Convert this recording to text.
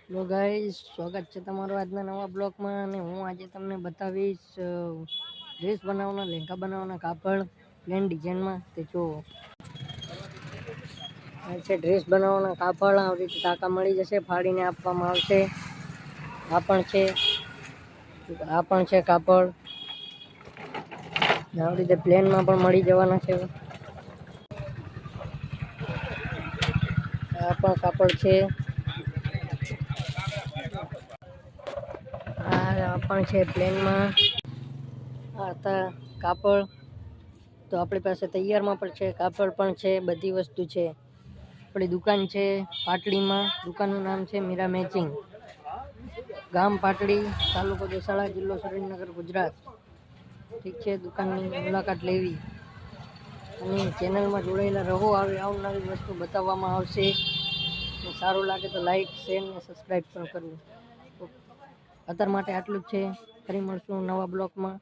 Hello guys, સ્વાગત છે તમારું આજના નવા બ્લોગમાં. અને હું આજે તમને બતાવીશ ડ્રેસ બનાવવાના, લહેંગા બનાવવાના કાપડ પ્લેન ડિઝાઇનમાં. તે જો આ છે ડ્રેસ બનાવવાના કાપડ. આવી રીતે ટાંકા મળી જશે, ફાડીને આપવામાં આવશે. આ પણ છે કાપડ. આવી રીતે પ્લેનમાં પણ મળી જવાના છે. આ પણ કાપડ છે. આ પણ છે પ્લેનમાં. આ હતા કાપડ. તો આપણી પાસે તૈયારમાં પણ છે, કાપડ પણ છે, બધી વસ્તુ છે. આપણી દુકાન છે પાટડીમાં. દુકાનનું નામ છે મીરા મેચિંગ, ગામ પાટડી, તાલુકો દેસાડા, જિલ્લો સુરેન્દ્રનગર, ગુજરાત. ઠીક છે, દુકાનની મુલાકાત લેવી અને ચેનલમાં જોડાયેલા રહો. આવી આવનારી વસ્તુ બતાવવામાં આવશે. સારું લાગે તો લાઈક, શેર ને સબસ્ક્રાઈબ પણ કરવું. અત્યાર માટે આટલું જ છે. ફરી મળશું નવા બ્લોગમાં.